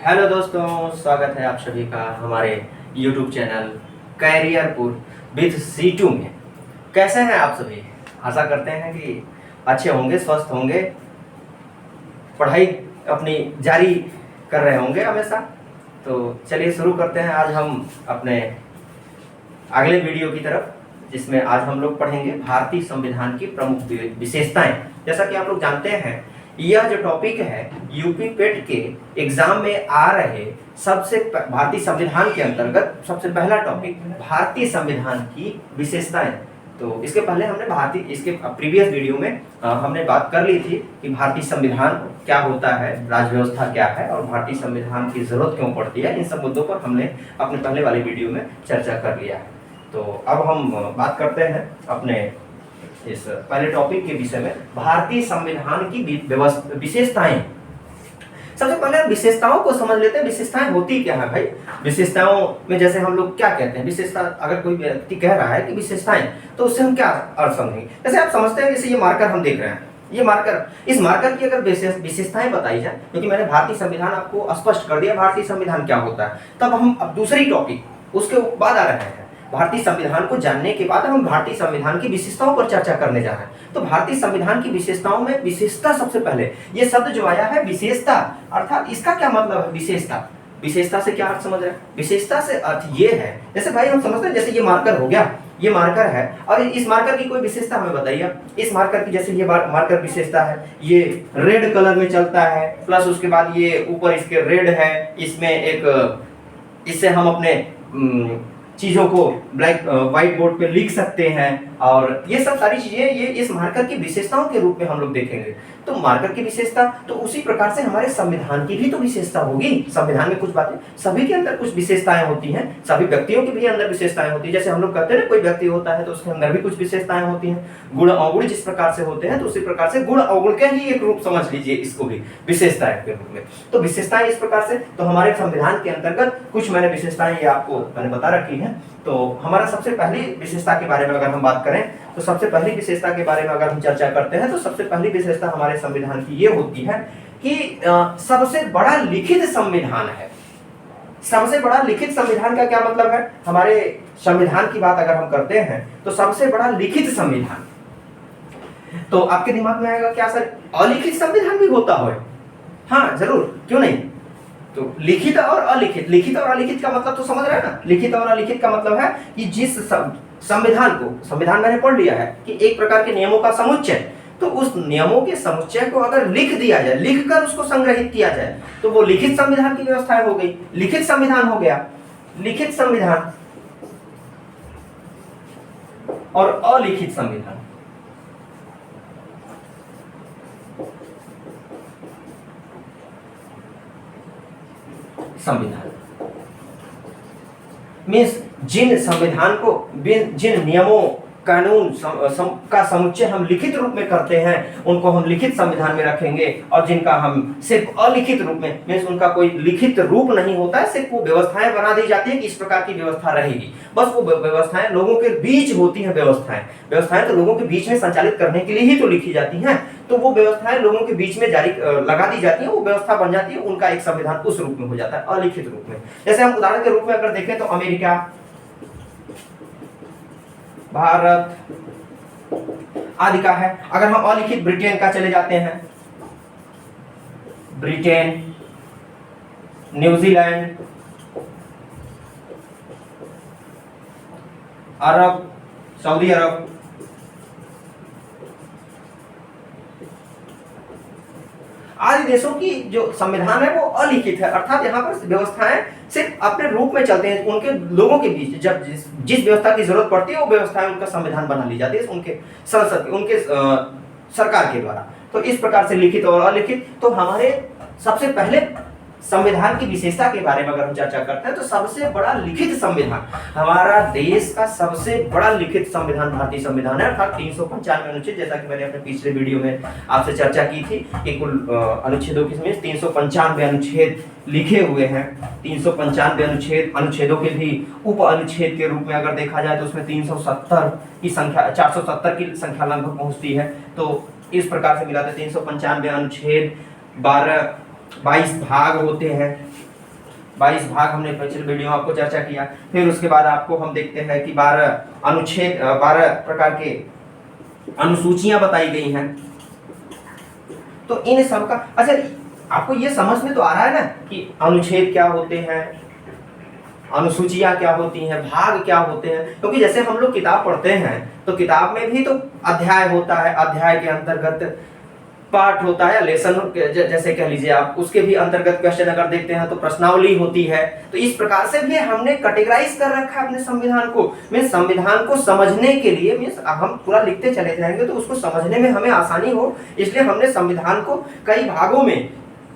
Hello दोस्तों, स्वागत है आप सभी का हमारे YouTube चैनल कैरियरपुर विथ C2 में। कैसे हैं आप सभी? आशा करते हैं कि अच्छे होंगे, स्वस्थ होंगे, पढ़ाई अपनी जारी कर रहे होंगे हमेशा। तो चलिए शुरू करते हैं आज हम अपने अगले वीडियो की तरफ, जिसमें आज हम लोग पढ़ेंगे भारतीय संविधान की प्रमुख विशेषताएं। जैसा कि आप लोग जानते हैं, यह जो टॉपिक है यूपी पेट के एग्जाम में आ रहे सबसे भारतीय संविधान के अंतर्गत सबसे पहला टॉपिक भारतीय संविधान की विशेषताएं। तो इसके पहले हमने इसके प्रीवियस वीडियो में हमने बात कर ली थी कि भारतीय संविधान क्या होता है, राज्य व्यवस्था क्या है और भारतीय संविधान की जरूरत क्यों पड़ती है। इन सब मुद्दों पर हमने अपने पहले वाले वीडियो में चर्चा कर लिया है। तो अब हम बात करते हैं अपने इस पहले टॉपिक के विषय में, भारतीय संविधान की विशेषताएं। सबसे पहले हम विशेषताओं को समझ लेते हैं। विशेषताएं होती क्या है भाई? विशेषताओं में जैसे हम लोग क्या कहते हैं, विशेषता अगर कोई व्यक्ति कह रहा है कि विशेषताएं, तो उससे हम क्या अर्थ समझेंगे? जैसे आप समझते हैं, जैसे ये मार्कर हम देख रहे हैं, ये मार्कर, इस मार्कर की अगर विशेषताएं बताई जाए, क्योंकि मैंने भारतीय संविधान आपको स्पष्ट कर दिया भारतीय संविधान क्या होता है। तब हम अब दूसरी टॉपिक उसके बाद आ रहे हैं। भारतीय संविधान को जानने के बाद हम भारतीय संविधान की विशेषताओं पर चर्चा करने जा रहे हैं। तो भारतीय संविधान की विशेषताओं में विशेषता सबसे पहले, ये शब्द जो आया है विशेषता, अर्थात इसका क्या मतलब है? विशेषता, विशेषता से क्या अर्थ समझ रहे हैं? विशेषता से अर्थ ये है, जैसे भाई हम समझते हैं, जैसे ये मार्कर हो गया, ये मार्कर है और इस मार्कर की कोई विशेषता हमें बताइए। इस मार्कर की, जैसे ये मार्कर विशेषता है, ये रेड कलर में चलता है, प्लस उसके बाद ये ऊपर इसके रेड है, इसमें एक, इससे हम अपने चीजों को व्हाइट बोर्ड पे लिख सकते हैं, और ये सब सारी चीजें ये इस मार्कर की विशेषताओं के रूप में हम लोग देखेंगे। तो मार्कर की विशेषता, तो उसी प्रकार से हमारे संविधान की भी तो विशेषता होगी। संविधान में कुछ बातें, सभी के अंदर कुछ विशेषताएं होती हैं, सभी व्यक्तियों के भी अंदर विशेषताएं होती है। जैसे हम लोग कहते हैं ना, कोई व्यक्ति होता है तो उसके अंदर भी कुछ विशेषताएं होती हैं। गुण अवगुण जिस प्रकार से होते हैं, तो उसी प्रकार से गुण अवगुण का ही एक रूप समझ लीजिए इसको भी, विशेषताएं के रूप में। तो विशेषताएं इस प्रकार से, तो हमारे संविधान के अंतर्गत कुछ मैंने विशेषताएं ये आपको मैंने बता रखी है। तो हमारा सबसे पहली विशेषता के बारे में अगर हम बात करें, तो सबसे पहली विशेषता के बारे में अगर हम चर्चा करते हैं, तो सबसे पहली विशेषता हमारे संविधान की ये होती है कि सबसे बड़ा लिखित संविधान है। सबसे बड़ा लिखित संविधान का क्या मतलब है? हमारे संविधान की बात अगर हम करते हैं, तो सबसे बड़ा लिखित संविधान, तो आपके दिमाग में आएगा क्या सर, अलिखित संविधान भी होता है? हाँ जरूर, क्यों नहीं। तो लिखित और अलिखित, लिखित और अलिखित का मतलब तो समझ रहे हैं ना। लिखित और अलिखित का मतलब है कि जिस संविधान को, संविधान मैंने पढ़ लिया है कि एक प्रकार के नियमों का समुच्चय, तो उस नियमों के समुच्चय को अगर लिख दिया जाए, लिखकर उसको संग्रहित किया जाए, तो वो लिखित संविधान की व्यवस्था हो गई, लिखित संविधान हो गया। लिखित संविधान और अलिखित संविधान, संविधान मीन्स जिन संविधान को, जिन नियमों कानून का समुच्चय हम लिखित रूप में करते हैं, उनको हम लिखित संविधान में रखेंगे। और जिनका हम सिर्फ अलिखित रूप में, मीन्स उनका कोई लिखित रूप नहीं होता है, सिर्फ वो व्यवस्थाएं बना दी जाती है कि इस प्रकार की व्यवस्था रहेगी। बस वो व्यवस्थाएं लोगों के बीच होती हैं। व्यवस्थाएं तो लोगों के बीच में संचालित करने के लिए ही तो लिखी जाती हैं। तो वो व्यवस्थाएं लोगों के बीच में जारी लगा दी जाती है, वो व्यवस्था बन जाती है, उनका एक संविधान उस रूप में हो जाता है, अलिखित रूप में। जैसे हम उदाहरण के रूप में अगर देखें, तो अमेरिका, भारत आदि का है। अगर हम अलिखित ब्रिटेन का चले जाते हैं, ब्रिटेन, न्यूजीलैंड, अरब, सऊदी अरब, आदि देशों की जो संविधान है वो अलिखित है, अर्थात यहाँ पर व्यवस्थाएं सिर्फ अपने रूप में चलते हैं। उनके लोगों के बीच जब जिस व्यवस्था की जरूरत पड़ती है, वो व्यवस्थाएं उनका संविधान बना ली जाती है उनके संसद, उनके सरकार के द्वारा। तो इस प्रकार से लिखित और अलिखित। तो हमारे सबसे पहले संविधान की विशेषता के बारे में अगर हम चर्चा करते हैं, तो सबसे बड़ा लिखित संविधान, हमारा देश का सबसे बड़ा लिखित संविधान भारतीय संविधान है, अर्थात 395 अनुच्छेद। जैसा कि मैंने अपने पिछले वीडियो में आपसे चर्चा की थी कि कुल अनुच्छेदों की 395 अनुच्छेद लिखे हुए हैं। 395 अनुच्छेदों के भी उप अनुच्छेद के रूप में अगर देखा जाए, तो उसमें 370 की संख्या, 470 की संख्या लगभग पहुंचती है। तो इस प्रकार से मिलाते 395 अनुच्छेद, 22 भाग होते हैं। 22 भाग हमने पिछले वीडियो में आपको चर्चा किया। फिर उसके बाद आपको हम देखते हैं कि 12 अनुच्छेद 12 प्रकार के अनुसूचियां बताई गई हैं। तो इन सब का अच्छा आपको ये समझ में तो आ रहा है ना कि अनुच्छेद क्या होते हैं, अनुसूचियां क्या होती हैं, भाग क्या होते हैं। क्योंकि जैसे हम लोग किताब पढ़ते हैं तो किताब में भी तो अध्याय होता है, अध्याय के अंतर्गत पार्ट होता है, लेसन जैसे कह लीजिए आप, उसके भी अंतर्गत क्वेश्चन अगर देखते हैं तो प्रश्नावली होती है। तो इस प्रकार से भी हमने कैटेगराइज कर रखा है अपने संविधान को। मीन्स संविधान को समझने के लिए मीन्स हम पूरा लिखते चले जाएंगे तो उसको समझने में हमें आसानी हो, इसलिए हमने संविधान को कई भागों में,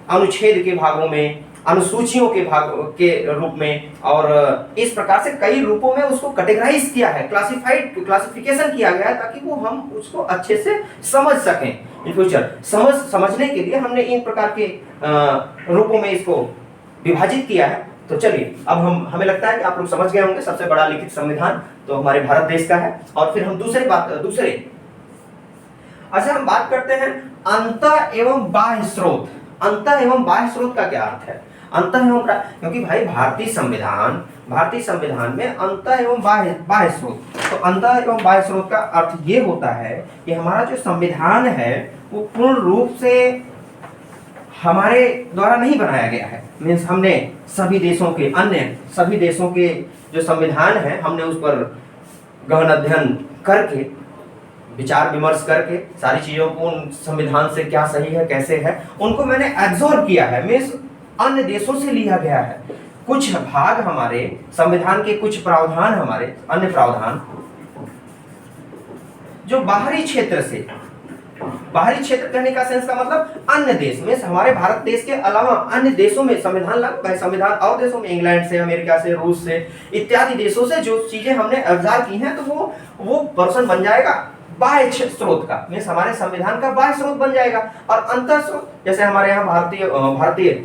अनुच्छेद के भागों में, अनुसूचियों के भाग के रूप में और इस प्रकार से कई रूपों में उसको कैटेगराइज किया है, क्लासिफिकेशन किया गया है ताकि वो हम उसको अच्छे से समझ सकें इन फ्यूचर। समझने के लिए हमने इन प्रकार के रूपों में इसको विभाजित किया है। तो चलिए अब हमें लगता है कि आप लोग समझ गए होंगे सबसे बड़ा लिखित संविधान तो हमारे भारत देश का है। और फिर हम अच्छा हम बात करते हैं अंतः एवं बाह्य स्रोत। अंतः एवं बाह्य स्रोत का क्या अर्थ है? अंतः एवं क्योंकि भाई भारतीय संविधान में अंतः एवं बाह्य स्रोत, तो अंतः एवं बाह्य स्रोत का अर्थ ये होता है कि हमारा जो संविधान है वो पूर्ण रूप से हमारे द्वारा नहीं बनाया गया है। मीन्स हमने सभी देशों के जो संविधान है हमने उस पर गहन अध्ययन करके, विचार विमर्श करके सारी चीजों को उन संविधान से क्या सही है कैसे है उनको मैंने एब्जॉर्ब किया है। मीन्स अन्य देशों से लिया गया है। कुछ भाग हमारे संविधान के, कुछ प्रावधान हमारे अन्य प्रावधान जो बाहरी क्षेत्र कहने का सेंस का मतलब अन्य देश में, हमारे भारत देश के अलावा अन्य देशों में संविधान लागू है। संविधान और देशों में, इंग्लैंड से, अमेरिका से, रूस से इत्यादि देशों से जो चीजें हमने एब्जॉर्ब की हैं तो वो पर्सन बन जाएगा बाह्य स्रोत का। मीन्स हमारे संविधान का बाह्य स्रोत बन जाएगा। और अंतर स्रोत जैसे हमारे यहाँ भारतीय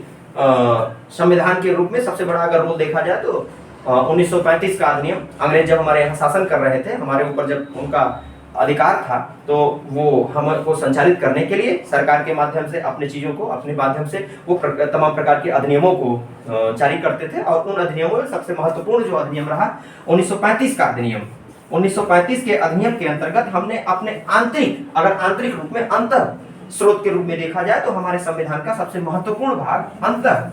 संविधान के रूप में सबसे बड़ा अगर रोल देखा जाए तो 1935 का अधिनियम, अंग्रेज जब हमारे यहाँ शासन कर रहे थे, हमारे ऊपर जब उनका अधिकार था तो वो हमको संचालित करने के लिए सरकार के माध्यम से अपने चीजों को, अपने माध्यम से वो तमाम प्रकार के अधिनियमों को जारी करते थे। और उन अधिनियमों में सबसे महत्वपूर्ण जो अधिनियम रहा 1935 का अधिनियम। 1935 के अधिनियम के अंतर्गत हमने अपने आंतरिक रूप में अंतः स्रोत के रूप में देखा जाए तो हमारे संविधान का सबसे महत्वपूर्ण भाग अंतः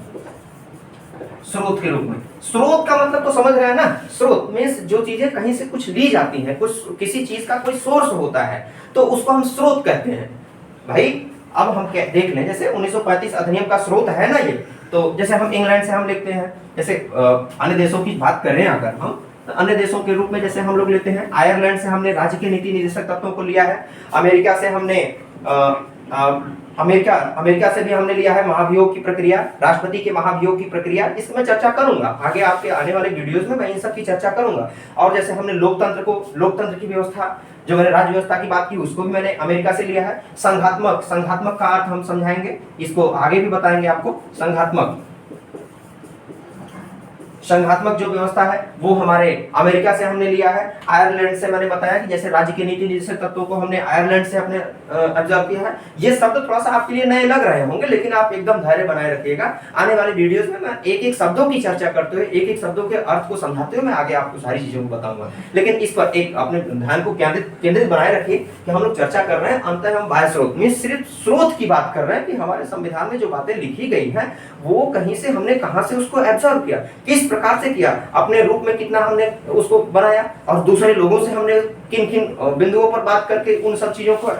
स्रोत के रूप में। स्रोत का मतलब तो समझ रहे हैं ना, स्रोत मीन्स जो चीजें कहीं से कुछ ली जाती हैं, कुछ किसी चीज का कोई सोर्स होता है तो उसको हम स्रोत कहते हैं। भाई अब हम क्या देख लें, जैसे 1935 अधिनियम का स्रोत है ना ये, तो जैसे हम इंग्लैंड से हम लेते हैं, जैसे अन्य देशों की बात करें अगर हम अन्य देशों के रूप में जैसे हम लोग लेते हैं, आयरलैंड से हमने राज्य के नीति निर्देशक तत्वों को लिया है। अमेरिका से हमने अमेरिका से भी हमने लिया है महाभियोग की प्रक्रिया, राष्ट्रपति के महाभियोग की प्रक्रिया। इसमें मैं चर्चा करूंगा आगे आपके आने वाले वीडियोस में, मैं इन सब की चर्चा करूंगा। और जैसे हमने लोकतंत्र की व्यवस्था, जो मैंने राज्य व्यवस्था की बात की, उसको भी मैंने अमेरिका से लिया है। संघात्मक का अर्थ हम समझाएंगे, इसको आगे भी बताएंगे आपको। संघात्मक जो व्यवस्था है वो हमारे अमेरिका से हमने लिया है। आयरलैंड से मैंने बताया कि जैसे राज्य के नीति निर्देशक तत्वों को हमने आयरलैंड से अपने ऑब्जर्व किया है। ये शब्द थोड़ा सा आपके लिए नए लग रहे होंगे, लेकिन आप एकदम धैर्य बनाए रखिएगा। आने वाले वीडियोस में मैं एक एक शब्दों की चर्चा करते हुए, एक एक शब्दों के अर्थ को समझाते हुए मैं आगे आपको सारी चीजों को बताऊंगा। लेकिन इस पर एक अपने ध्यान को केंद्रित बनाए रखिए कि हम लोग चर्चा कर रहे हैं अंतः एवं बाह्य स्रोत में, सिर्फ स्रोत की बात कर रहे हैं कि हमारे संविधान में जो बातें लिखी गई हैं वो कहीं से हमने कहां से उसको एब्जॉर्ब किया, किस प्रकार से किया, अपने रूप में कितना हमने उसको बनाया और दूसरे लोगों से हमने किन किन बिंदुओं पर बात करके उन सब चीजों को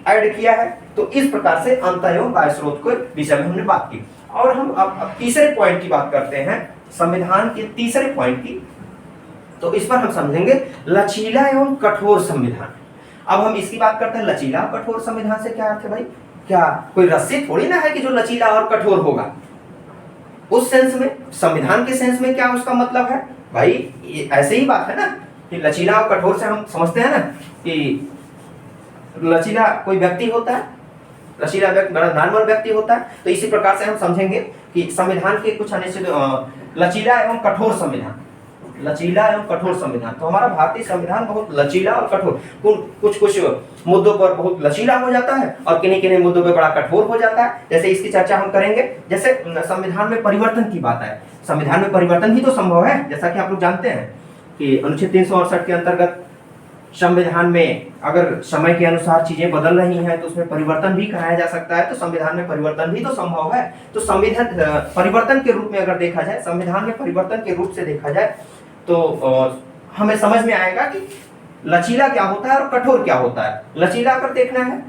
ऐड किया है। तो इस प्रकार से अंतः एवं बाह्य स्रोत के विषय में हमने बात की। और हम अब तीसरे पॉइंट की बात करते हैं, संविधान के तीसरे पॉइंट की। तो इस पर हम समझेंगे लचीला एवं कठोर संविधान। अब हम इसकी बात करते हैं, लचीला और कठोर संविधान से क्या अर्थ है भाई? क्या कोई रस्सी थोड़ी ना है कि जो लचीला और कठोर होगा। उस सेंस में, संविधान के सेंस में क्या उसका मतलब है भाई? ऐसे ही बात है ना कि लचीला और कठोर से हम समझते हैं ना कि लचीला कोई व्यक्ति होता है, लचीला व्यक्ति बड़ा नॉर्मल व्यक्ति होता है। तो इसी प्रकार से हम समझेंगे कि संविधान के कुछ अनिश्चित लचीला एवं कठोर संविधान। लचीला एवं कठोर संविधान। तो हमारा भारतीय संविधान बहुत लचीला और कठोर, कुछ कुछ मुद्दों पर बहुत लचीला हो जाता है और किन्हीं किन्हीं मुद्दों पर बड़ा कठोर हो जाता है। जैसे इसकी चर्चा हम करेंगे। जैसे संविधान में परिवर्तन की बात है, संविधान में परिवर्तन ही तो संभव है। जैसा कि आप लोग जानते हैं कि अनुच्छेद 368 के अंतर्गत संविधान में अगर समय के अनुसार चीजें बदल रही हैं तो उसमें परिवर्तन भी कराया जा सकता है। तो संविधान में परिवर्तन भी तो संभव है। तो संविधान परिवर्तन के रूप में अगर देखा जाए, संविधान में परिवर्तन के रूप से देखा जाए तो हमें समझ में आएगा कि लचीला क्या होता है और कठोर क्या होता है। लचीला अगर देखना है,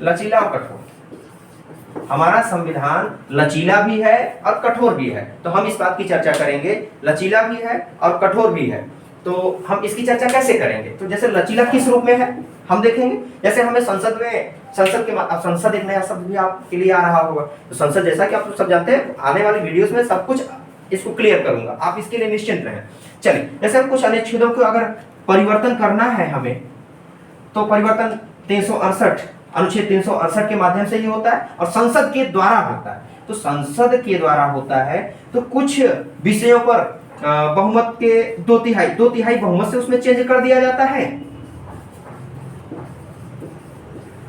लचीला और कठोर, हमारा संविधान लचीला भी है और कठोर भी है। तो हम इस बात की चर्चा करेंगे, लचीला भी है और कठोर भी है। तो हम इसकी चर्चा कैसे करेंगे? तो जैसे लचीला किस रूप में है हम देखेंगे। जैसे हमें संसद के संसद एक नया शब्द भी आपके लिए आ रहा होगा। तो संसद, जैसा कि आप सब जानते हैं, आने वाली वीडियोस में सब कुछ इसको क्लियर करूंगा, आप इसके लिए निश्चिंत रहें। चलिए, जैसे हम कुछ अनुच्छेदों को अगर परिवर्तन करना है हमें, तो परिवर्तन 368 अनुच्छेद 368 के माध्यम से ही होता है और संसद के द्वारा होता है। तो संसद के द्वारा होता है तो कुछ विषयों पर बहुमत के दो तिहाई बहुमत से उसमें चेंज कर दिया जाता है।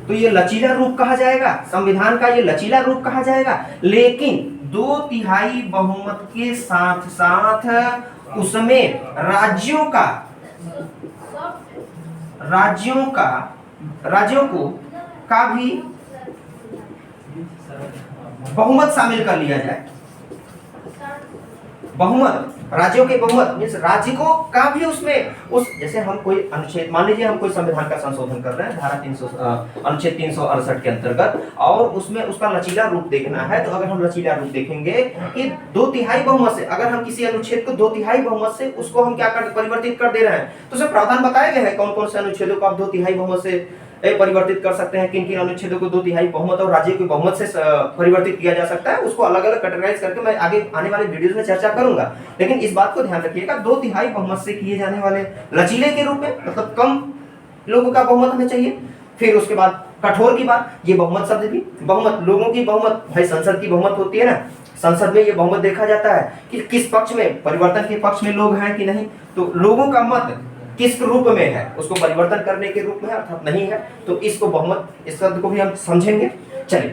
तो ये लचीला रूप कहा जाएगा, संविधान का ये लचीला रूप कहा जाएगा। लेकिन 2/3 बहुमत के साथ साथ उसमें राज्यों का भी बहुमत शामिल कर लिया जाए। बहुमत, राज्यों के बहुमत मीन्स राज्य को का भी उसमें जैसे हम कोई अनुच्छेद, मान लीजिए हम कोई संविधान का संशोधन कर रहे हैं धारा 300 अनुच्छेद 368 के अंतर्गत, और उसमें उसका लचीला रूप देखना है। तो अगर हम लचीला रूप देखेंगे कि 2/3 बहुमत से, अगर हम किसी अनुच्छेद को 2/3 बहुमत से उसको हम क्या परिवर्तित कर दे रहे हैं, तो उसमें प्रावधान बताए गए हैं कौन कौन से अनुच्छेदों को आप 2/3 बहुमत से परिवर्तित कर सकते हैं, किन किन अनुच्छेदों को 2/3 बहुमत और राज्य के बहुमत से परिवर्तित किया जा सकता है। उसको अलग अलग कैटेगराइज करके मैं आगे आने वाले वीडियोस में चर्चा करूंगा। लेकिन इस बात को ध्यान रखिएगा, 2/3 बहुमत से किए जाने वाले लचीले के रूप में, मतलब कम लोगों का बहुमत हमें चाहिए। फिर उसके बाद कठोर की बात, ये बहुमत शब्द भी, बहुमत लोगों की बहुमत, भाई संसद की बहुमत होती है ना, संसद में ये बहुमत देखा जाता है कि किस पक्ष में, परिवर्तन के पक्ष में लोग हैं कि नहीं। तो लोगों का मत किस रूप में है, उसको परिवर्तन करने के रूप में अर्थात नहीं है। तो इसको बहुमत, इस शब्द को भी हम समझेंगे। चलिए,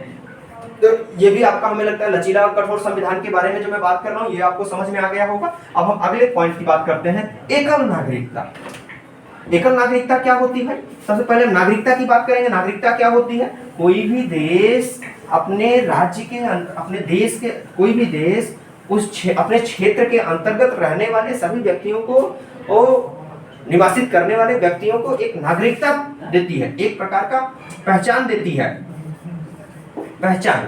तो ये भी आपका हमें लगता है लचीला और कठोर संविधान के बारे में जो मैं बात कर रहा हूँ, ये आपको समझ में आ गया होगा। अब हम अगले पॉइंट की बात करते हैं, एकल नागरिकता। एकल नागरिकता क्या होती है? सबसे पहले नागरिकता की बात करेंगे। नागरिकता क्या होती है? कोई भी देश अपने राज्य के, अपने देश के, कोई भी देश अपने क्षेत्र के अंतर्गत रहने वाले सभी व्यक्तियों को निवासित करने वाले व्यक्तियों को एक नागरिकता देती है, एक प्रकार का पहचान देती है। पहचान,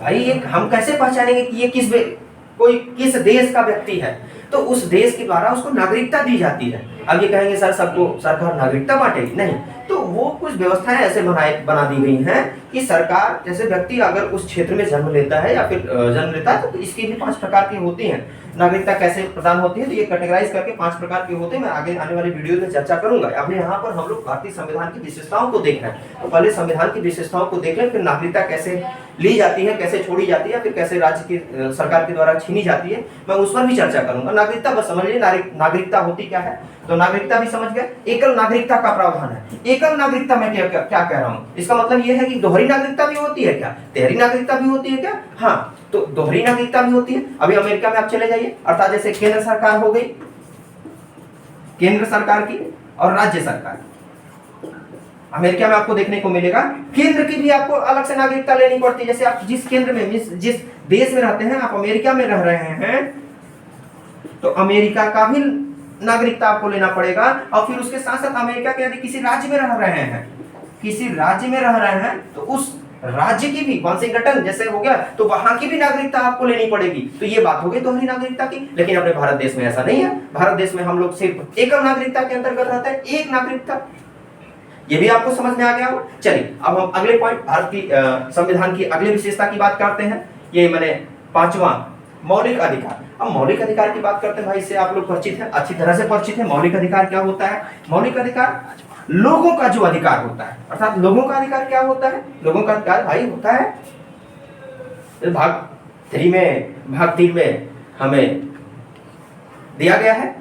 भाई एक हम कैसे पहचानेंगे कि ये किस देश का व्यक्ति है? तो उस देश के द्वारा उसको नागरिकता दी जाती है। अब ये कहेंगे सर सबको सरकार नागरिकता बांटेगी, नहीं। तो वो कुछ व्यवस्थाएं ऐसे बना दी गई हैं कि सरकार, जैसे व्यक्ति अगर उस क्षेत्र में जन्म लेता है या फिर जन्म लेता है, तो इसकी भी 5 प्रकार की होती हैं। नागरिकता कैसे प्रदान होती है, तो ये कैटेगराइज करके 5 प्रकार के होते हैं। मैं आगे आने वाले वीडियो में चर्चा करूंगा। अभी यहाँ पर हम लोग भारतीय संविधान की विशेषताओं को देख रहे हैं, तो पहले संविधान की विशेषताओं को देख लें, फिर नागरिकता कैसे ली जाती है, कैसे छोड़ी जाती है, फिर कैसे राज्य की सरकार के द्वारा छीनी जाती है, मैं उस पर भी चर्चा करूंगा। नागरिकता बस समझ लीजिए नागरिकता होती क्या है। तो नागरिकता भी समझ गए। एकल नागरिकता का प्रावधान है। एकल नागरिकता में क्या कह रहा हूँ, इसका मतलब यह है कि दोहरी नागरिकता भी होती है क्या, तिहरी नागरिकता भी होती है क्या? हाँ, तो दोहरी नागरिकता भी होती है। अभी अमेरिका में आप चले जाइए, अर्थात जैसे केंद्र सरकार हो गई, केंद्र सरकार की और राज्य सरकार, अमेरिका में आपको देखने को मिलेगा केंद्र की भी आपको अलग से नागरिकता लेनी पड़ती है। जैसे आप जिस केंद्र में, जिस देश में रहते हैं, आप अमेरिका में रह रहे हैं, तो अमेरिका का भी नागरिकता आपको लेना पड़ेगा। और फिर उसके साथ साथ अमेरिका के यदि किसी राज्य में रह रहे हैं, किसी राज्य में रह रहे हैं, तो उस राज्य की भी वाशिंगटन जैसे हो गया, तो वहां की भी नागरिकता आपको लेनी पड़ेगी। तो ये बात हो गई दोहरी नागरिकता की। लेकिन अपने भारत देश में ऐसा नहीं है। भारत देश में हम लोग सिर्फ एकल नागरिकता के अंतर्गत रहते हैं, एक नागरिकता। ये भी आपको समझ में आ गया होगा। चलिए, अब हम अगले पॉइंट, भारत की संविधान की अगली विशेषता की बात करते हैं। ये मैंने 5वां, मौलिक अधिकार। अब मौलिक अधिकार की बात करते हैं, भाई इससे आप लोग परिचित हैं, अच्छी तरह से परिचित हैं। मौलिक अधिकार क्या होता है? मौलिक अधिकार लोगों का जो अधिकार होता है, अर्थात लोगों का अधिकार क्या होता है? लोगों का अधिकार भाई होता है, भाग 3 में हमें दिया गया है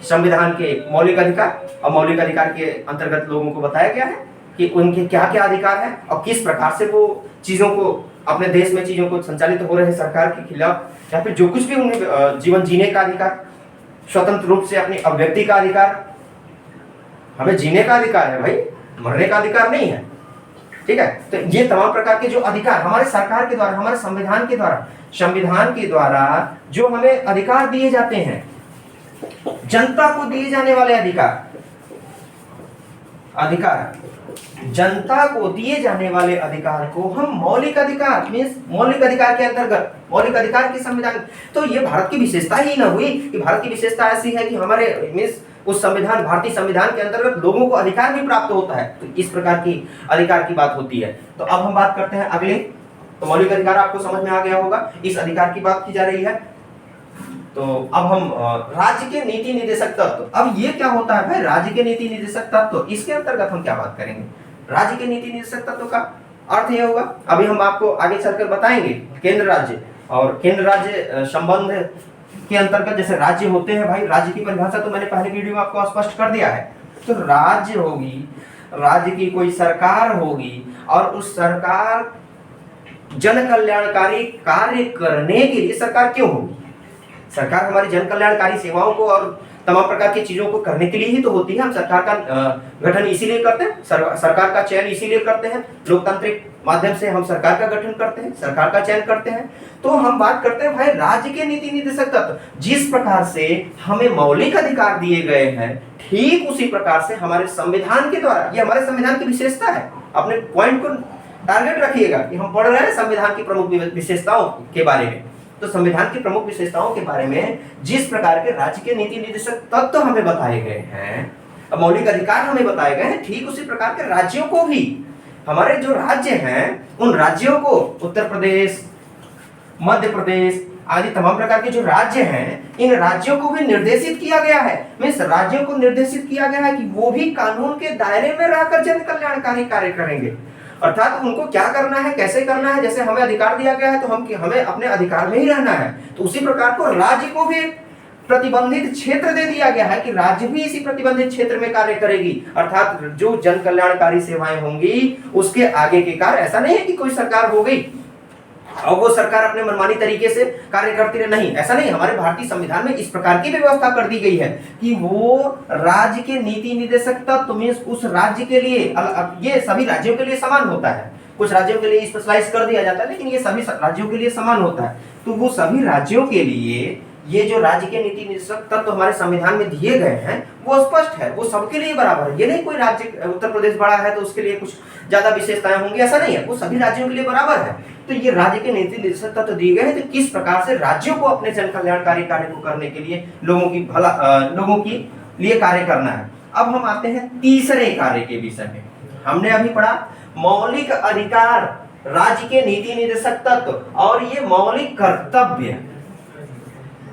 संविधान के मौलिक अधिकार, और मौलिक अधिकार के अंतर्गत लोगों को बताया गया है कि उनके क्या क्या अधिकार है और किस प्रकार से वो चीजों को अपने देश में चीजों को संचालित हो रहे हैं सरकार के खिलाफ, या फिर जो कुछ भी उन्हें जीवन जीने का अधिकार, स्वतंत्र रूप से अपनी अभिव्यक्ति का अधिकार, हमें जीने का अधिकार है भाई, मरने का अधिकार नहीं है, ठीक है। तो ये तमाम प्रकार के जो अधिकार हमारे सरकार के द्वारा, हमारे संविधान के द्वारा जो हमें अधिकार दिए जाते हैं, जनता को दिए जाने वाले अधिकार जनता को दिए जाने वाले अधिकार को हम मौलिक अधिकार मीन्स मौलिक अधिकार के अंतर्गत, मौलिक अधिकार की संविधान, तो ये भारत की विशेषता ही ना हुई कि भारत की विशेषता ऐसी है कि हमारे मीन्स उस संविधान, भारतीय संविधान के अंतर्गत लोगों को अधिकार भी प्राप्त होता है, तो इस प्रकार की अधिकार की बात होती है। तो अब हम बात करते हैं अगले, तो मौलिक अधिकार आपको समझ में आ गया होगा, इस अधिकार की बात की जा रही है। तो अब हम राज्य के नीति निर्देशक तत्व, अब ये क्या होता है भाई, राज्य के नीति निर्देशक तत्व, इसके अंतर्गत हम क्या बात करेंगे। राज्य के नीति निर्देशक तत्व का अर्थ यह होगा, अभी हम आपको आगे चलकर बताएंगे, केंद्र राज्य और केंद्र राज्य संबंध के अंतर्गत जैसे राज्य होते हैं भाई, राज्य की परिभाषा तो मैंने पहले वीडियो में आपको स्पष्ट कर दिया है। तो राज्य होगी, राज्य की कोई सरकार होगी और उस सरकार जन कल्याणकारी कार्य करने के लिए, सरकार क्यों होगी, सरकार हमारी जन कल्याणकारी सेवाओं को और तमाम प्रकार की चीजों को करने के लिए ही तो होती है। हम सरकार का गठन इसीलिए करते हैं, सरकार का चयन इसीलिए करते हैं, लोकतांत्रिक माध्यम से हम सरकार का गठन करते हैं, सरकार का चयन करते हैं। तो हम बात करते हैं भाई राज्य के नीति निर्देशक तत्व, जिस प्रकार से हमें मौलिक अधिकार दिए गए हैं, ठीक उसी प्रकार से हमारे संविधान के द्वारा, ये हमारे संविधान की विशेषता है, अपने पॉइंट को टारगेट रखिएगा कि हम पढ़ रहे हैं संविधान की प्रमुख विशेषताओं के बारे में। तो संविधान की प्रमुख विशेषताओं के बारे में जिस प्रकार के राज्य के नीति निर्देशक तत्व हमें बताए गए हैं, मौलिक अधिकार हमें बताए गए हैं, ठीक उसी प्रकार के राज्यों को भी, हमारे जो राज्य हैं उन राज्यों को, उत्तर प्रदेश, मध्य प्रदेश आदि तमाम प्रकार के जो राज्य हैं, इन राज्यों को भी निर्देशित किया गया है, मीन्स राज्यों को निर्देशित किया गया है कि वो भी कानून के दायरे में रहकर जन कल्याणकारी कार्य करेंगे। अर्थात उनको क्या करना है, कैसे करना है, जैसे हमें अधिकार दिया गया है तो हमें अपने अधिकार में ही रहना है, तो उसी प्रकार को राज्य को भी प्रतिबंधित क्षेत्र दे दिया गया है कि राज्य भी इसी प्रतिबंधित क्षेत्र में कार्य करेगी। अर्थात जो जन कल्याणकारी सेवाएं होंगी उसके आगे के कार्य, ऐसा नहीं है कि कोई सरकार हो गई और वो सरकार अपने मनमानी तरीके से कार्य करती रहे, नहीं, ऐसा नहीं। हमारे भारतीय संविधान में इस प्रकार की व्यवस्था कर दी गई है कि वो राज्य के नीति निर्देशक तत्व मींस उस राज्य के लिए, ये सभी राज्यों के लिए समान होता है, कुछ राज्यों के लिए स्पेशलाइज कर दिया जाता है, लेकिन ये सभी राज्यों के लिए समान होता है। तो वो सभी राज्यों के लिए ये जो राज्य के नीति निर्देशक तत्व हमारे संविधान में दिए गए हैं वो स्पष्ट है, वो सबके लिए बराबर है। ये नहीं कोई राज्य, उत्तर प्रदेश बड़ा है तो उसके लिए कुछ ज्यादा विशेषताएं होंगी, ऐसा नहीं है, वो सभी राज्यों के लिए बराबर है। तो ये राज्य के नीति निर्देशक तत्व दिए गए हैं, तो किस प्रकार से राज्यों को अपने जन कल्याणकारी कार्य को करने के लिए लोगों की लिए कार्य करना है। अब हम आते हैं तीसरे कार्य के विषय में। हमने अभी पढ़ा मौलिक अधिकार, राज्य के नीति निर्देशक तत्व और ये मौलिक कर्तव्य।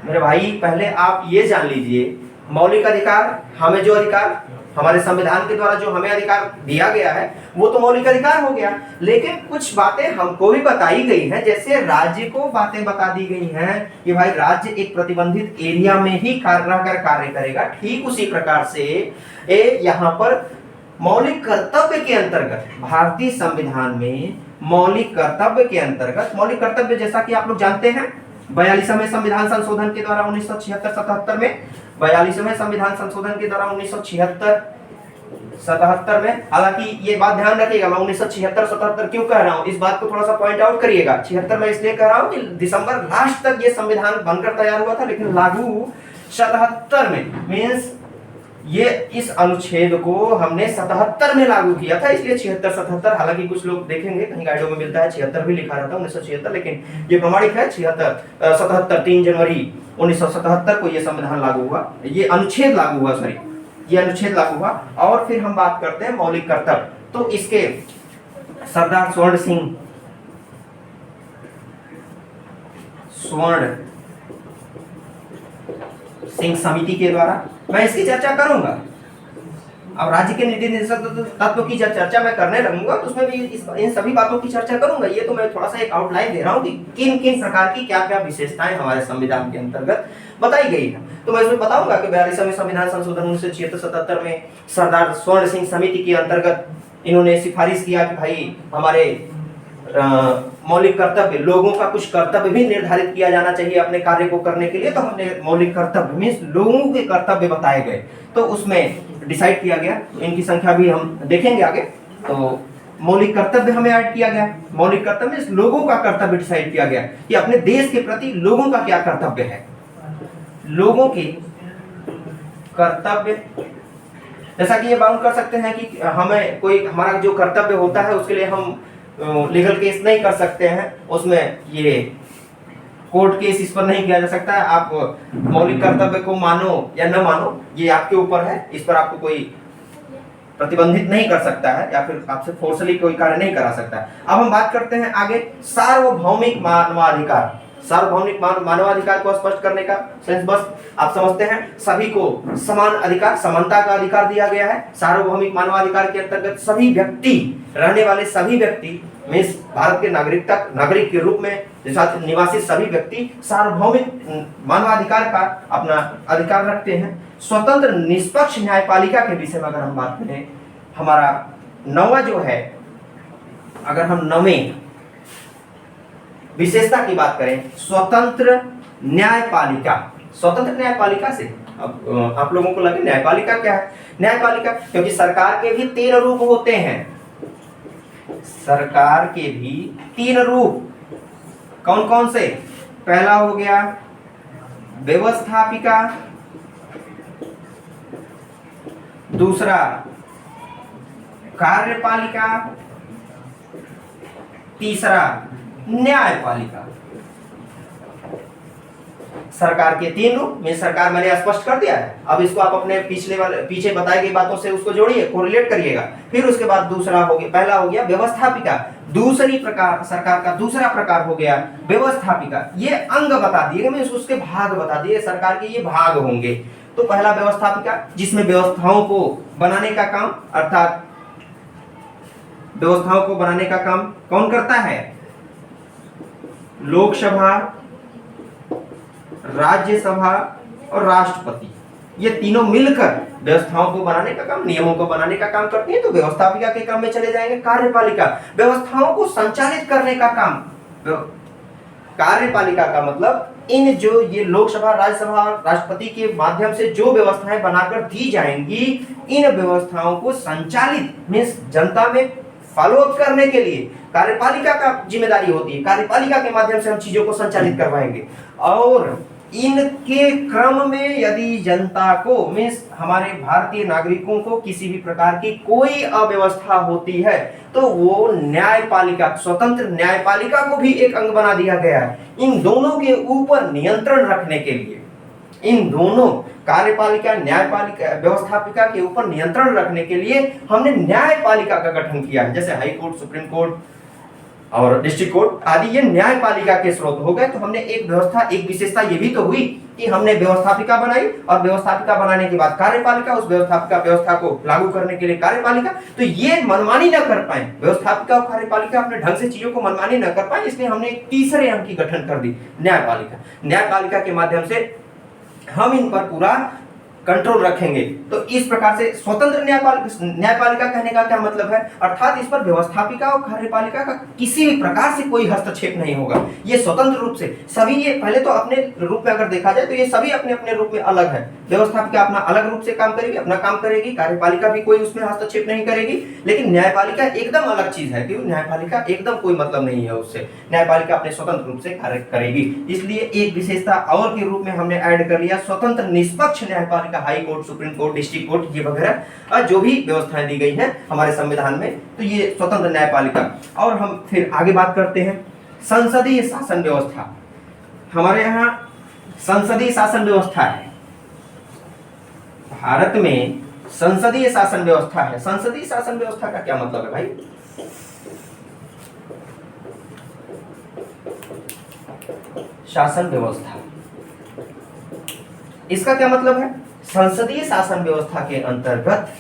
मेरे भाई पहले आप ये जान लीजिए, मौलिक अधिकार, हमें जो अधिकार हमारे संविधान के द्वारा जो हमें अधिकार दिया गया है वो तो मौलिक अधिकार हो गया, लेकिन कुछ बातें हमको भी बताई गई हैं, जैसे राज्य को बातें बता दी गई हैं कि भाई राज्य एक प्रतिबंधित एरिया में ही कार्य करेगा। ठीक उसी प्रकार से यहाँ पर मौलिक कर्तव्य के अंतर्गत, भारतीय संविधान में मौलिक कर्तव्य के अंतर्गत, मौलिक कर्तव्य जैसा कि आप लोग जानते हैं 42वें संविधान संशोधन के द्वारा 1976-77 में, 42वें संविधान संशोधन के द्वारा 1976-77 में, हालांकि ये बात ध्यान रखिएगा, मैं 1976-77 क्यों कह रहा हूँ, इस बात को थोड़ा सा पॉइंट आउट करिएगा। 76 में इसलिए कह रहा हूँ कि दिसंबर लास्ट तक ये संविधान बनकर तैयार हुआ था, लेकिन लागू 77 में, मीन्स ये इस अनुच्छेद को हमने 77 में लागू किया था, इसलिए 76-77। हालांकि कुछ लोग देखेंगे कहीं गाइडों में मिलता है 76 भी लिखा रहता है 1976, लेकिन ये प्रमाणिक है 77 3 जनवरी 1977 को ये संविधान लागू हुआ, ये अनुच्छेद लागू हुआ, सॉरी ये अनुच्छेद लागू हुआ। और फिर हम बात करते हैं मौलिक कर्तव्य, तो इसके सरदार स्वर्ण सिंह समिति के द्वारा मैं इसकी चर्चा करूंगा, अब राज्य के नीति निर्देशक तत्व की जब चर्चा मैं करने लगूंगा तो उसमें भी इन सभी बातों की चर्चा करूंगा। ये तो मैं थोड़ा सा एक आउटलाइन दे रहा हूँ कि किन किन प्रकार की क्या क्या विशेषताएं हमारे संविधान के अंतर्गत बताई गई है। तो मैं इसमें बताऊंगा कि 42वें संविधान संशोधन 1976-77 में सरदार स्वर्ण सिंह समिति के अंतर्गत इन्होंने सिफारिश किया कि भाई हमारे मौलिक कर्तव्य, लोगों का कुछ कर्तव्य भी निर्धारित किया जाना चाहिए अपने कार्य को करने के लिए। तो हमने मौलिक कर्तव्य मींस लोगों के कर्तव्य बताए गए, तो उसमें डिसाइड किया गया। तो इनकी संख्या भी हम देखेंगे आगे। तो मौलिक कर्तव्य हमें ऐड किया गया। मौलिक कर्तव्य मींस लोगों का कर्तव्य डिसाइड किया गया कि अपने देश के प्रति लोगों का क्या कर्तव्य है। लोगों के कर्तव्य जैसा कि ये बाउंड कर सकते हैं कि हमें कोई हमारा जो कर्तव्य होता है उसके लिए हम लीगल केस नहीं कर सकते हैं, उसमें ये कोर्ट केस इस पर नहीं किया जा सकता है। आप मौलिक कर्तव्य को मानो या न मानो ये आपके ऊपर है, इस पर आपको कोई प्रतिबंधित नहीं कर सकता है या फिर आपसे फोर्सली कोई कार्य नहीं करा सकता है। अब हम बात करते हैं आगे सार्वभौमिक मानवाधिकार। सार्वभौमिक मानवाधिकार को स्पष्ट करने का सेंस बस आप समझते हैं, सभी को समान अधिकार, समानता का अधिकार दिया गया है। सार्वभौमिक मानवाधिकार के अंतर्गत सभी व्यक्ति, रहने वाले सभी व्यक्ति मींस भारत के नागरिक के रूप में निवासी सभी व्यक्ति सार्वभौमिक मानवाधिकार का अपना अधिकार रखते हैं। स्वतंत्र निष्पक्ष न्यायपालिका के विषय में अगर हम बात करें, हमारा 9वां जो है, अगर हम 9वें विशेषता की बात करें, स्वतंत्र न्यायपालिका। स्वतंत्र न्यायपालिका से अब आप लोगों को लगे न्यायपालिका क्या है? न्यायपालिका, क्योंकि सरकार के भी 3 रूप होते हैं। सरकार के भी 3 रूप कौन कौन से? पहला हो गया व्यवस्थापिका, दूसरा कार्यपालिका, तीसरा न्यायपालिका। सरकार के 3 रूप में सरकार मैंने स्पष्ट कर दिया है। अब इसको आप अपने पीछे बताई गई बातों से उसको जोड़िए, कोरिलेट करिएगा। फिर उसके बाद दूसरा हो गया, पहला हो गया व्यवस्थापिका, दूसरी प्रकार सरकार का दूसरा प्रकार हो गया व्यवस्थापिका। ये अंग बता दिए, मैं उसके भाग बता दिए, सरकार के ये भाग होंगे। तो पहला व्यवस्थापिका, जिसमें व्यवस्थाओं को बनाने का काम, अर्थात व्यवस्थाओं को बनाने का काम कौन करता है? लोकसभा, राज्यसभा और राष्ट्रपति, ये तीनों मिलकर व्यवस्थाओं को बनाने का काम, नियमों को बनाने का काम करती है। तो व्यवस्थापिका के काम में चले जाएंगे कार्यपालिका, व्यवस्थाओं को संचालित करने का काम। कार्यपालिका का मतलब इन जो ये लोकसभा, राज्यसभा, राष्ट्रपति के माध्यम से जो व्यवस्थाएं बनाकर दी जाएंगी, इन व्यवस्थाओं को संचालित मींस जनता में फॉलो अप करने के लिए कार्यपालिका का जिम्मेदारी होती है। कार्यपालिका के माध्यम से हम चीजों को संचालित करवाएंगे। और इनके क्रम में यदि जनता को मींस हमारे भारतीय नागरिकों को किसी भी प्रकार की कोई अव्यवस्था होती है तो वो न्यायपालिका, स्वतंत्र न्यायपालिका को भी एक अंग बना दिया गया है। इन दोनों के ऊपर नियंत्रण रखने के लिए, इन दोनों कार्यपालिका, न्यायपालिका, व्यवस्थापिका के ऊपर नियंत्रण रखने के लिए हमने न्यायपालिका का गठन किया है। जैसे हाई कोर्ट, सुप्रीम कोर्ट और डिस्ट्रिक्ट कोर्ट आदि ये न्यायपालिका के स्रोत हो गए। तो हमने एक व्यवस्था, एक विशेषता ये भी तो हुई कि हमने व्यवस्थापिका बनाई और व्यवस्थापिका बनाने के बाद कार्यपालिका, उस व्यवस्थापिका व्यवस्था को लागू करने के लिए कार्यपालिका। तो ये मनमानी न कर पाए, व्यवस्थापिका और कार्यपालिका अपने ढंग से चीजों को मनमानी न कर पाए, इसलिए हमने एक तीसरे अंग की गठन कर दी, न्यायपालिका। न्यायपालिका के माध्यम से हम इन पर पूरा कंट्रोल रखेंगे। तो इस प्रकार से स्वतंत्र न्यायपालिका कहने का क्या मतलब है? अर्थात इस पर व्यवस्थापिका और कार्यपालिका का किसी भी प्रकार से कोई हस्तक्षेप नहीं होगा। ये स्वतंत्र रूप से सभी, ये पहले तो अपने रूप में अगर देखा जाए तो ये सभी अपने अपने रूप में अलग है। व्यवस्थापिका अपना अलग रूप से काम करेगी, अपना काम करेगी, कार्यपालिका भी कोई उसमें हस्तक्षेप नहीं करेगी। लेकिन न्यायपालिका एकदम अलग चीज है, क्योंकि न्यायपालिका एकदम कोई मतलब नहीं है उससे, न्यायपालिका अपने स्वतंत्र रूप से कार्य करेगी। इसलिए एक विशेषता और के रूप में हमने ऐड कर लिया स्वतंत्र निष्पक्ष न्यायपालिका। High court, supreme court, district court, ये वगैरह जो भी व्यवस्थाएं दी गई हैं हमारे संविधान में, तो ये स्वतंत्र न्यायपालिका। और हम फिर आगे बात करते हैं संसदीय शासन व्यवस्था। हमारे यहाँ संसदीय शासन व्यवस्था है, भारत में संसदीय शासन व्यवस्था है। संसदीय शासन व्यवस्था का क्या मतलब है भाई? शासन व्यवस्था, इसका क्या मतलब है? संसदीय शासन व्यवस्था के अंतर्गत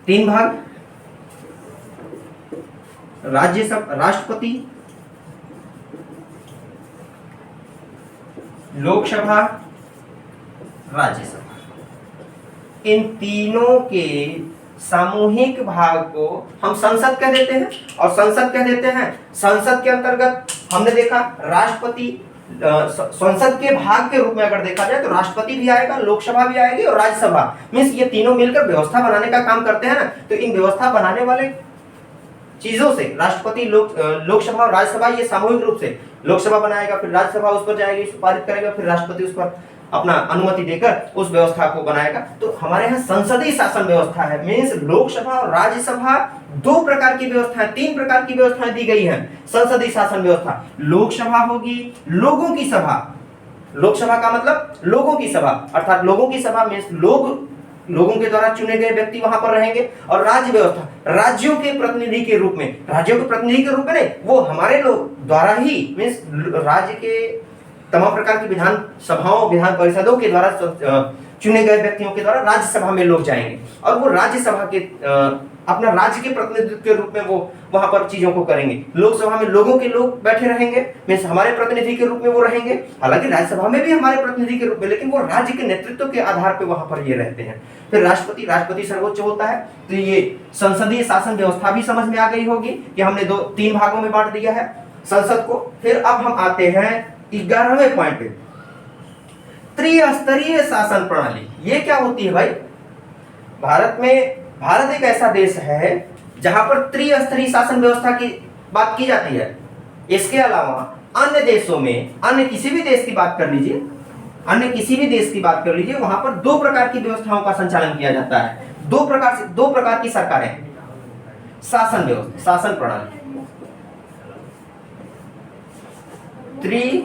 3 भाग, राज्यसभा, राष्ट्रपति, लोकसभा, राज्यसभा, इन तीनों के सामूहिक भाग को हम संसद कह देते हैं। और संसद कह देते हैं, संसद के अंतर्गत हमने देखा राष्ट्रपति, संसद के भाग के रूप में अगर देखा जाए तो राष्ट्रपति भी आएगा, लोकसभा भी आएगी और राज्यसभा, मीन्स ये तीनों मिलकर व्यवस्था बनाने का काम करते हैं ना। तो इन व्यवस्था बनाने वाले चीजों से राष्ट्रपति, लोकसभा और राज्यसभा, ये सामूहिक रूप से लोकसभा बनाएगा, फिर राज्यसभा उस पर जाएगी, पारित करेगा, फिर राष्ट्रपति उस पर अपना अनुमति देकर उस व्यवस्था को बनाएगा। तो हमारे यहाँ संसदीय शासन व्यवस्था है, मीन्स लोकसभा और राज्यसभा 2 प्रकार की व्यवस्थाएं, 3 प्रकार की व्यवस्थाएं दी गई हैं। संसदीय शासन व्यवस्था, लोकसभा होगी लोगों की सभा, लोकसभा का मतलब लोगों की सभा, अर्थात लोगों की सभा मीन्स लोगों के द्वारा चुने गए व्यक्ति वहां पर रहेंगे। और राज्य व्यवस्था, राज्यों के प्रतिनिधि के रूप में, राज्यों के प्रतिनिधि के रूप में नहीं, वो हमारे लोग द्वारा ही, मीन्स राज्य के तमाम प्रकार की विधान सभाओं, विधान परिषदों के द्वारा चुने गए व्यक्तियों के द्वारा राज्यसभा में लोग जाएंगे और वो राज्यसभा के अपना राज्य के प्रतिनिधित्व के रूप में वो वहां पर चीजों को करेंगे। लोकसभा में लोगों के लोग बैठे रहेंगे, मीन्स हमारे प्रतिनिधि के रूप में वो रहेंगे, हालांकि राज्यसभा में भी हमारे प्रतिनिधि के रूप में, लेकिन वो राज्य के नेतृत्व के आधार पर वहां पर ये रहते हैं। फिर राष्ट्रपति, राष्ट्रपति सर्वोच्च होता है। तो ये संसदीय शासन व्यवस्था भी समझ में आ गई होगी कि हमने 3 भागों में बांट दिया है संसद को। फिर अब हम आते हैं 11वें पॉइंट पे, त्रिस्तरीय शासन प्रणाली। ये क्या होती है भाई? भारत एक ऐसा देश है जहां पर त्रिस्तरीय शासन व्यवस्था की बात की जाती है। इसके अलावा अन्य देशों में, अन्य किसी भी देश की बात कर लीजिए, अन्य किसी भी देश की बात कर लीजिए, वहां पर 2 प्रकार की व्यवस्थाओं का संचालन किया जाता है। 2 प्रकार की सरकारें, शासन व्यवस्था, शासन प्रणाली, त्रिस्तरीय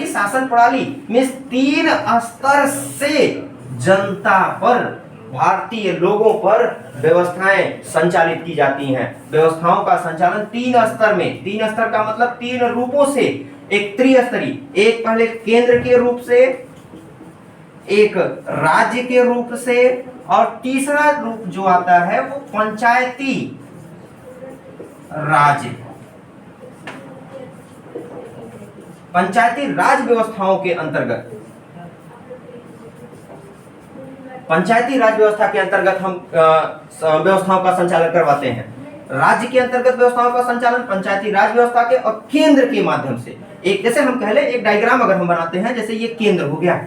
शासन प्रणाली मीन्स 3 स्तर से जनता पर, भारतीय लोगों पर व्यवस्थाएं संचालित की जाती हैं। व्यवस्थाओं का संचालन 3 स्तर में, 3 स्तर का मतलब 3 रूपों से, एक त्रिस्तरीय, एक पहले केंद्र के रूप से, एक राज्य के रूप से, और तीसरा रूप जो आता है वो पंचायती राज, पंचायती राज व्यवस्थाओं के अंतर्गत, पंचायती राज व्यवस्था के अंतर्गत हम व्यवस्थाओं का संचालन करवाते हैं। राज्य के अंतर्गत व्यवस्थाओं का संचालन पंचायती राज व्यवस्था के और केंद्र के माध्यम से। एक जैसे हम कह ले, एक डायग्राम अगर हम बनाते हैं, जैसे ये केंद्र हो गया,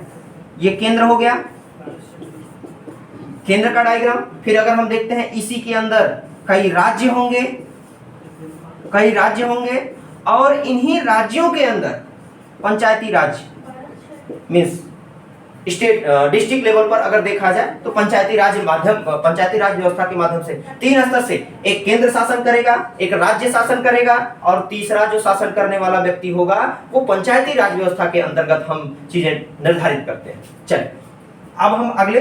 ये केंद्र हो गया, केंद्र का डायग्राम। फिर अगर हम देखते हैं इसी के अंदर कई राज्य होंगे और इन्हीं राज्यों के अंदर पंचायती राज मीन्स स्टेट, डिस्ट्रिक्ट लेवल पर अगर देखा जाए तो पंचायती राज व्यवस्था के माध्यम से 3 स्तर से एक केंद्र शासन करेगा, एक राज्य शासन करेगा और तीसरा जो शासन करने वाला व्यक्ति होगा वो पंचायती राज व्यवस्था के अंतर्गत हम चीजें निर्धारित करते हैं। चलिए अब हम अगले,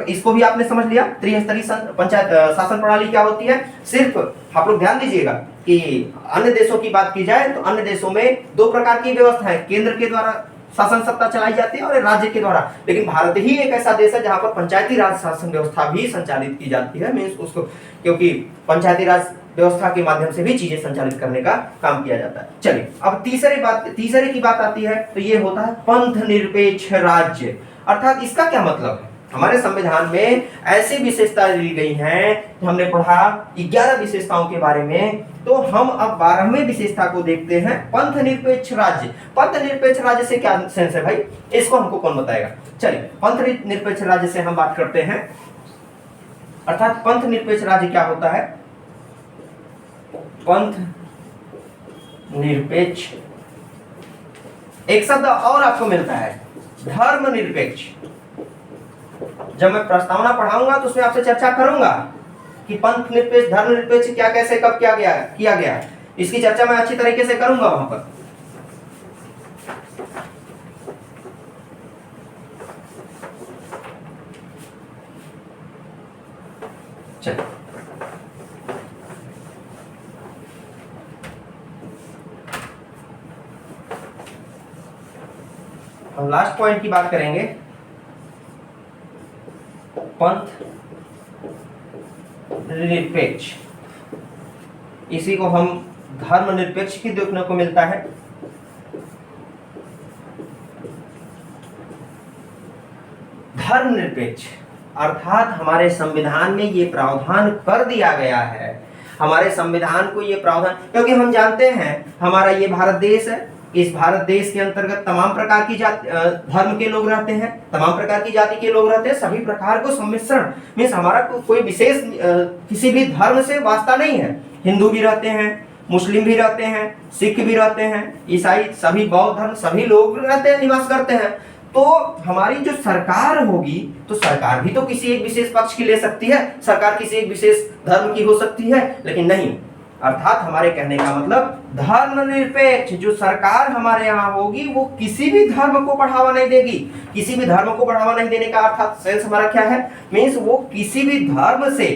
इसको भी आपने समझ लिया त्रिस्तरीय पंचायत शासन प्रणाली क्या होती है। सिर्फ आप लोग ध्यान दीजिएगा कि अन्य देशों की बात की जाए तो अन्य देशों में 2 प्रकार की व्यवस्था है, केंद्र के द्वारा शासन सत्ता चलाई जाती है और राज्य के द्वारा, लेकिन भारत ही एक ऐसा देश है जहां पर पंचायती राज शासन व्यवस्था भी संचालित की जाती है, मीन्स उसको, क्योंकि पंचायती राज व्यवस्था के माध्यम से भी चीजें संचालित करने का काम किया जाता है। चलिए अब तीसरे की बात आती है, तो ये होता है पंथ निरपेक्ष राज्य। अर्थात इसका क्या मतलब है? हमारे संविधान में ऐसी विशेषताएं दी गई हैं, हमने पढ़ा 11 विशेषताओं के बारे में, तो हम अब 12वें विशेषता को देखते हैं, पंथ निरपेक्ष राज्य। पंथ निरपेक्ष राज्य से क्या सेंस है भाई, इसको हमको कौन बताएगा? चलिए पंथ निरपेक्ष राज्य से हम बात करते हैं। अर्थात पंथ निरपेक्ष राज्य क्या होता है? पंथ निरपेक्ष, एक शब्द और आपको मिलता है, धर्मनिरपेक्ष। जब मैं प्रस्तावना पढ़ाऊंगा तो उसमें आपसे चर्चा करूंगा कि पंथ निरपेक्ष, धर्मनिरपेक्ष क्या, कैसे, कब किया गया, इसकी चर्चा मैं अच्छी तरीके से करूंगा वहां पर। चलिए हम लास्ट पॉइंट की बात करेंगे, पंथ निरपेक्ष। इसी को हम धर्मनिरपेक्ष की देखने को मिलता है। धर्मनिरपेक्ष अर्थात हमारे संविधान में ये प्रावधान कर दिया गया है, हमारे संविधान को ये प्रावधान, क्योंकि हम जानते हैं हमारा ये भारत देश है, इस भारत देश के अंतर्गत तमाम प्रकार की जाति धर्म के लोग रहते हैं, तमाम प्रकार की जाति के लोग रहते हैं, सभी प्रकार को सम्मिश्रण मीन्स हमारा कोई विशेष किसी भी धर्म से वास्ता नहीं है। हिंदू भी रहते हैं, मुस्लिम भी रहते हैं, सिख भी रहते हैं, ईसाई, सभी बौद्ध धर्म, सभी लोग रहते हैं, निवास करते हैं। तो हमारी जो सरकार होगी तो सरकार भी तो किसी एक विशेष पक्ष की ले सकती है, सरकार किसी एक विशेष धर्म की हो सकती है, लेकिन नहीं, अर्थात हमारे कहने का मतलब धर्मनिरपेक्ष जो सरकार हमारे यहाँ होगी वो किसी भी धर्म को बढ़ावा नहीं देगी। किसी भी धर्म को बढ़ावा नहीं देने का अर्थात सेंस हमारा क्या है, मीन्स वो किसी भी धर्म से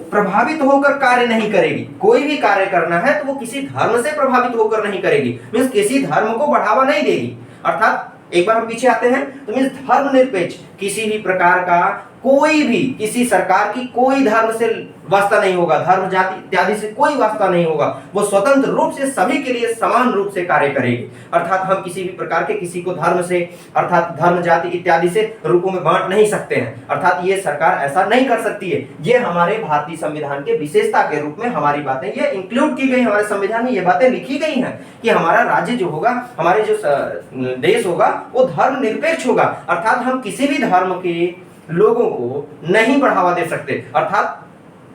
प्रभावित होकर कार्य नहीं करेगी। कोई भी कार्य करना है तो वो किसी धर्म से प्रभावित होकर नहीं करेगी, मीन्स किसी धर्म को बढ़ावा नहीं देगी। अर्थात एक बार हम पीछे आते हैं तो मीन्स धर्मनिरपेक्ष किसी भी प्रकार का कोई भी किसी सरकार की कोई धर्म से वास्ता नहीं होगा, धर्म जाति इत्यादि से कोई वास्ता नहीं होगा, वो स्वतंत्र रूप से सभी के लिए समान रूप से कार्य करेगी। अर्थात हम किसी भी प्रकार के किसी को धर्म से अर्थात धर्म जाति इत्यादि से रूपों में बांट नहीं सकते हैं, अर्थात ये सरकार ऐसा नहीं कर सकती है। ये हमारे भारतीय संविधान के विशेषता के रूप में हमारी बातें ये इंक्लूड की गई, हमारे संविधान में ये बातें लिखी गई हैं कि हमारा राज्य जो होगा, हमारे जो देश होगा वो धर्मनिरपेक्ष होगा, अर्थात हम किसी भी धर्म के लोगों को नहीं बढ़ावा दे सकते। अर्थात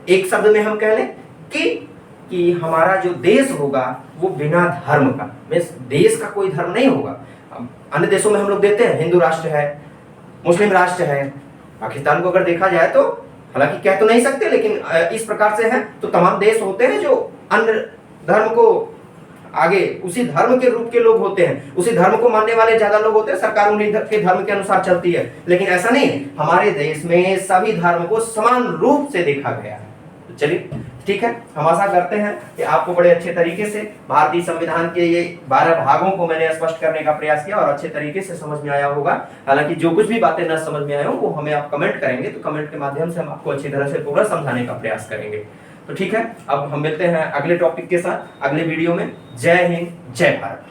एक शब्द में हम कह लें कि हमारा जो देश होगा वो बिना धर्म का, देश का कोई धर्म नहीं होगा। अन्य देशों में हम लोग देते हैं हिंदू राष्ट्र है, मुस्लिम राष्ट्र है, पाकिस्तान को अगर देखा जाए तो हालांकि कह तो नहीं सकते लेकिन इस प्रकार से है, तो तमाम देश होते हैं जो अन्य धर्म को आगे उसी धर्म के रूप के लोग होते हैं, उसी धर्म को मानने वाले ज्यादा लोग होते हैं, सरकार उन्हीं के धर्म के अनुसार चलती है। लेकिन ऐसा नहीं, हमारे देश में सभी धर्म को समान रूप से देखा गया है। तो चलिए ठीक है, हम आशा करते हैं कि आपको बड़े अच्छे तरीके से भारतीय संविधान के ये 12 भागों को मैंने स्पष्ट करने का प्रयास किया और अच्छे तरीके से समझ में आया होगा। हालांकि जो कुछ भी बातें न समझ में आए हो वो हमें आप कमेंट करेंगे, तो कमेंट के माध्यम से हम आपको अच्छी तरह से पूरा समझाने का प्रयास करेंगे। तो ठीक है, अब हम मिलते हैं अगले टॉपिक के साथ अगले वीडियो में। जय हिंद, जय भारत।